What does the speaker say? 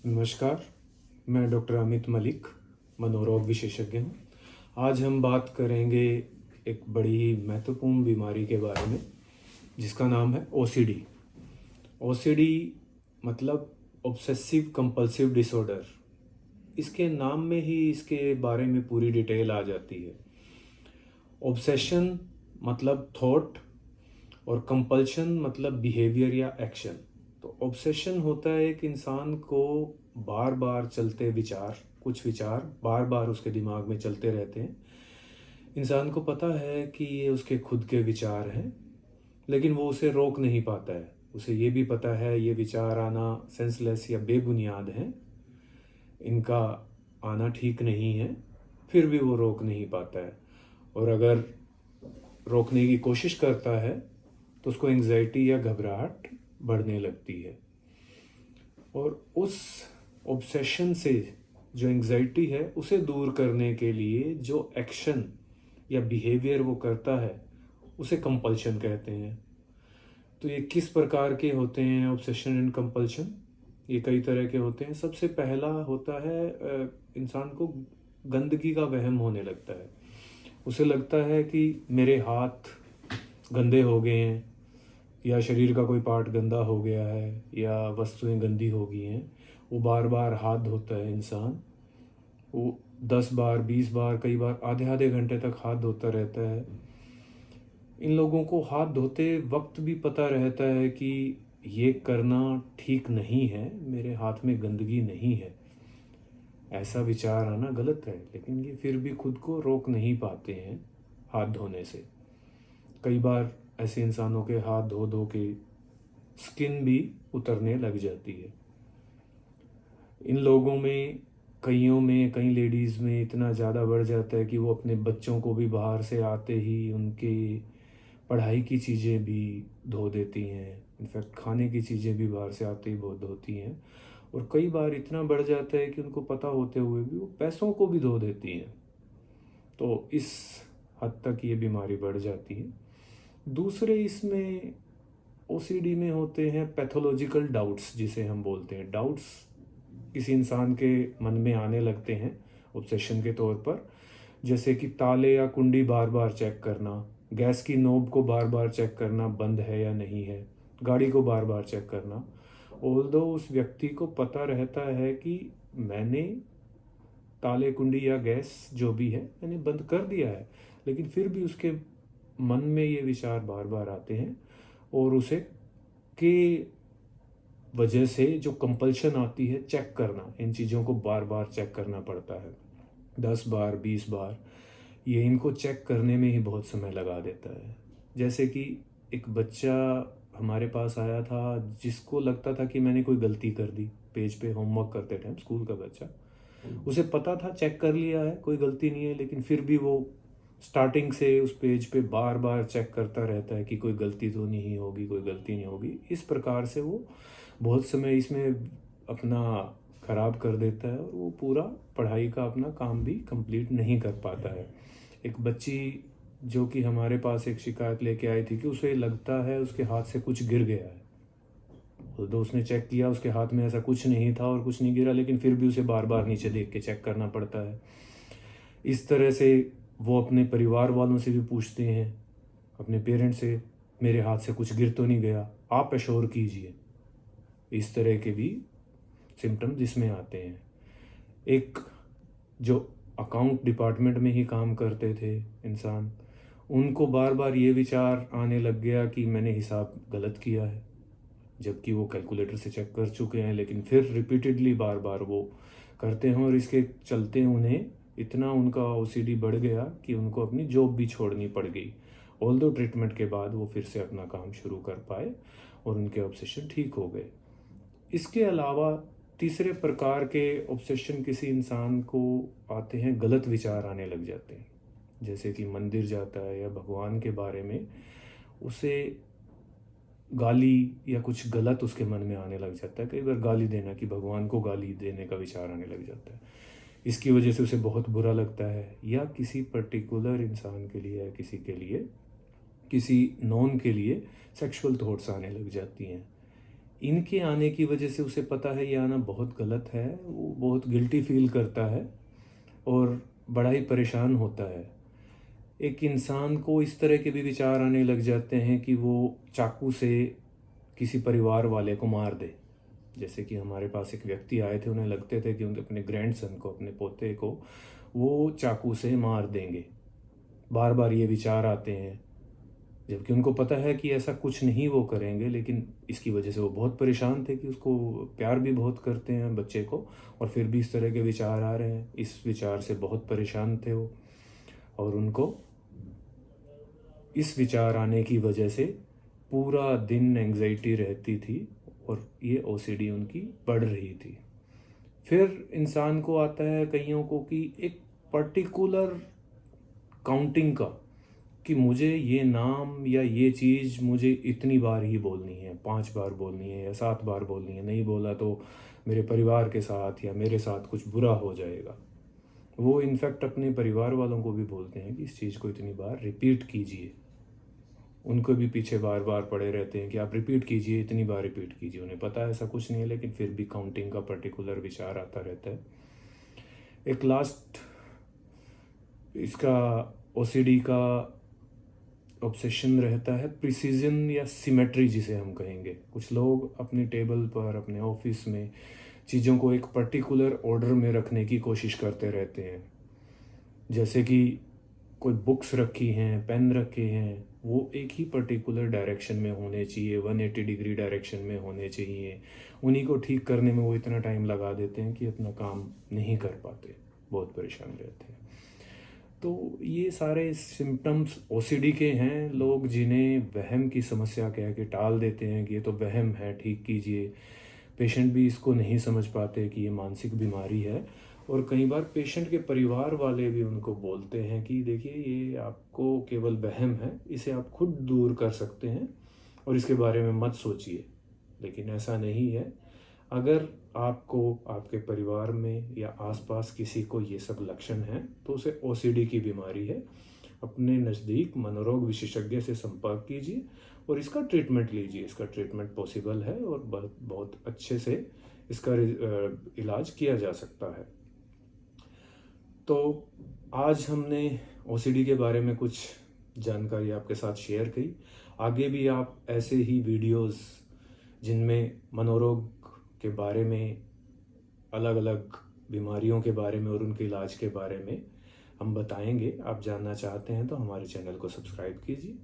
नमस्कार, मैं डॉक्टर अमित मलिक, मनोरोग विशेषज्ञ हूँ। आज हम बात करेंगे एक बड़ी ही महत्वपूर्ण बीमारी के बारे में, जिसका नाम है ओसीडी। ओसीडी मतलब ऑब्सेसिव कंपल्सिव डिसऑर्डर। इसके नाम में ही इसके बारे में पूरी डिटेल आ जाती है। ऑब्सेशन मतलब थॉट और कंपल्शन मतलब बिहेवियर या एक्शन। तो ऑब्सेशन होता है एक इंसान को बार बार चलते विचार, कुछ विचार बार बार उसके दिमाग में चलते रहते हैं। इंसान को पता है कि ये उसके खुद के विचार हैं, लेकिन वो उसे रोक नहीं पाता है। उसे ये भी पता है ये विचार आना सेंसलेस या बेबुनियाद हैं, इनका आना ठीक नहीं है, फिर भी वो रोक नहीं पाता है। और अगर रोकने की कोशिश करता है तो उसको एंग्जाइटी या घबराहट बढ़ने लगती है। और उस ऑब्सेशन से जो एंग्जाइटी है उसे दूर करने के लिए जो एक्शन या बिहेवियर वो करता है उसे कंपल्शन कहते हैं। तो ये किस प्रकार के होते हैं ऑब्सेशन एंड कंपल्शन? ये कई तरह के होते हैं। सबसे पहला होता है इंसान को गंदगी का वहम होने लगता है। उसे लगता है कि मेरे हाथ गंदे हो गए हैं, या शरीर का कोई पार्ट गंदा हो गया है, या वस्तुएं गंदी हो गई हैं। वो बार बार हाथ धोता है इंसान। वो 10 बार 20 बार, कई बार आधे आधे घंटे तक हाथ धोता रहता है। इन लोगों को हाथ धोते वक्त भी पता रहता है कि ये करना ठीक नहीं है, मेरे हाथ में गंदगी नहीं है। ऐसा विचार आना गलत है, लेकिन ये फिर भी खुद को रोक नहीं पाते हैं हाथ धोने से। कई बार ऐसे इंसानों के हाथ धो धो के स्किन भी उतरने लग जाती है। इन लोगों में, कईयों में, कई लेडीज़ में इतना ज़्यादा बढ़ जाता है कि वो अपने बच्चों को भी बाहर से आते ही उनके पढ़ाई की चीज़ें भी धो देती हैं। इनफैक्ट खाने की चीज़ें भी बाहर से आते ही बहुत धोती हैं। और कई बार इतना बढ़ जाता है कि उनको पता होते हुए भी वो पैसों को भी धो देती हैं। तो इस हद तक ये बीमारी बढ़ जाती है। दूसरे इसमें ओसीडी में होते हैं पैथोलॉजिकल डाउट्स, जिसे हम बोलते हैं। डाउट्स किसी इंसान के मन में आने लगते हैं ऑब्सेशन के तौर पर, जैसे कि ताले या कुंडी बार बार चेक करना, गैस की नोब को बार बार चेक करना बंद है या नहीं है, गाड़ी को बार बार चेक करना। ऑल्दो उस व्यक्ति को पता रहता है कि मैंने ताले, कुंडी या गैस जो भी है मैंने बंद कर दिया है, लेकिन फिर भी उसके मन में ये विचार बार बार आते हैं। और उसे के वजह से जो कंपल्शन आती है चेक करना, इन चीज़ों को बार बार चेक करना पड़ता है, 10 बार 20 बार। ये इनको चेक करने में ही बहुत समय लगा देता है। जैसे कि एक बच्चा हमारे पास आया था जिसको लगता था कि मैंने कोई गलती कर दी। पेज पे होमवर्क करते टाइम, स्कूल का बच्चा, उसे पता था चेक कर लिया है, कोई गलती नहीं है, लेकिन फिर भी वो स्टार्टिंग से उस पेज पे बार बार चेक करता रहता है कि कोई गलती तो नहीं होगी, कोई गलती नहीं होगी। इस प्रकार से वो बहुत समय इसमें अपना ख़राब कर देता है और वो पूरा पढ़ाई का अपना काम भी कंप्लीट नहीं कर पाता है। एक बच्ची जो कि हमारे पास एक शिकायत लेके आई थी कि उसे लगता है उसके हाथ से कुछ गिर गया है। तो उसने चेक किया, उसके हाथ में ऐसा कुछ नहीं था और कुछ नहीं गिरा, लेकिन फिर भी उसे बार बार नीचे देख के चेक करना पड़ता है। इस तरह से वो अपने परिवार वालों से भी पूछते हैं, अपने पेरेंट्स से, मेरे हाथ से कुछ गिर तो नहीं गया, आप एश्योर कीजिए। इस तरह के भी सिम्टम्स जिसमें आते हैं। एक जो अकाउंट डिपार्टमेंट में ही काम करते थे इंसान, उनको बार बार ये विचार आने लग गया कि मैंने हिसाब गलत किया है, जबकि वो कैलकुलेटर से चेक कर चुके हैं, लेकिन फिर रिपीटेडली बार बार वो करते हैं। और इसके चलते उन्हें इतना उनका ओसीडी बढ़ गया कि उनको अपनी जॉब भी छोड़नी पड़ गई। ऑल्दो ट्रीटमेंट के बाद वो फिर से अपना काम शुरू कर पाए और उनके ऑब्सेशन ठीक हो गए। इसके अलावा तीसरे प्रकार के ऑब्सेशन किसी इंसान को आते हैं, गलत विचार आने लग जाते हैं। जैसे कि मंदिर जाता है या भगवान के बारे में उसे गाली या कुछ गलत उसके मन में आने लग जाता है। कई बार गाली देना, कि भगवान को गाली देने का विचार आने लग जाता है। इसकी वजह से उसे बहुत बुरा लगता है, या किसी पर्टिकुलर इंसान के लिए या किसी के लिए, किसी नॉन के लिए सेक्सुअल थॉट्स आने लग जाती हैं। इनके आने की वजह से उसे पता है ये आना बहुत गलत है, वो बहुत गिल्टी फील करता है और बड़ा ही परेशान होता है। एक इंसान को इस तरह के भी विचार आने लग जाते हैं कि वो चाकू से किसी परिवार वाले को मार दे। जैसे कि हमारे पास एक व्यक्ति आए थे, उन्हें लगते थे कि उनके अपने ग्रैंडसन को, अपने पोते को वो चाकू से मार देंगे। बार बार ये विचार आते हैं, जबकि उनको पता है कि ऐसा कुछ नहीं वो करेंगे, लेकिन इसकी वजह से वो बहुत परेशान थे कि उसको प्यार भी बहुत करते हैं बच्चे को, और फिर भी इस तरह के विचार आ रहे हैं। इस विचार से बहुत परेशान थे वो, और उनको इस विचार आने की वजह से पूरा दिन एंग्जाइटी रहती थी और ये ओसीडी उनकी बढ़ रही थी। फिर इंसान को आता है कईयों को कि एक पर्टिकुलर काउंटिंग का, कि मुझे ये नाम या ये चीज़ मुझे इतनी बार ही बोलनी है, 5 बार बोलनी है या 7 बार बोलनी है, नहीं बोला तो मेरे परिवार के साथ या मेरे साथ कुछ बुरा हो जाएगा। वो इनफैक्ट अपने परिवार वालों को भी बोलते हैं कि इस चीज़ को इतनी बार रिपीट कीजिए। उनको भी पीछे बार बार पड़े रहते हैं कि आप रिपीट कीजिए, इतनी बार रिपीट कीजिए। उन्हें पता है ऐसा कुछ नहीं है, लेकिन फिर भी काउंटिंग का पर्टिकुलर विचार आता रहता है। एक लास्ट इसका ओसीडी का ऑब्सेशन रहता है प्रिसीजन या सिमेट्री, जिसे हम कहेंगे। कुछ लोग अपनी टेबल पर, अपने ऑफिस में चीज़ों को एक पर्टिकुलर ऑर्डर में रखने की कोशिश करते रहते हैं। जैसे कि कोई बुक्स रखी हैं, पेन रखे हैं, वो एक ही पर्टिकुलर डायरेक्शन में होने चाहिए, 180 डिग्री डायरेक्शन में होने चाहिए। उन्हीं को ठीक करने में वो इतना टाइम लगा देते हैं कि अपना काम नहीं कर पाते, बहुत परेशान रहते हैं। तो ये सारे सिम्टम्स ओसीडी के हैं। लोग जिन्हें वहम की समस्या कह के टाल देते हैं कि ये तो वहम है, ठीक कीजिए। पेशेंट भी इसको नहीं समझ पाते कि ये मानसिक बीमारी है, और कई बार पेशेंट के परिवार वाले भी उनको बोलते हैं कि देखिए ये आपको केवल वहम है, इसे आप खुद दूर कर सकते हैं और इसके बारे में मत सोचिए। लेकिन ऐसा नहीं है। अगर आपको, आपके परिवार में या आसपास किसी को ये सब लक्षण हैं तो उसे ओसीडी की बीमारी है। अपने नज़दीक मनोरोग विशेषज्ञ से संपर्क कीजिए और इसका ट्रीटमेंट लीजिए। इसका ट्रीटमेंट पॉसिबल है और बहुत अच्छे से इसका इलाज किया जा सकता है। तो आज हमने ओसीडी के बारे में कुछ जानकारी आपके साथ शेयर की। आगे भी आप ऐसे ही वीडियोस जिनमें मनोरोग के बारे में, अलग अलग बीमारियों के बारे में और उनके इलाज के बारे में हम बताएंगे। आप जानना चाहते हैं तो हमारे चैनल को सब्सक्राइब कीजिए।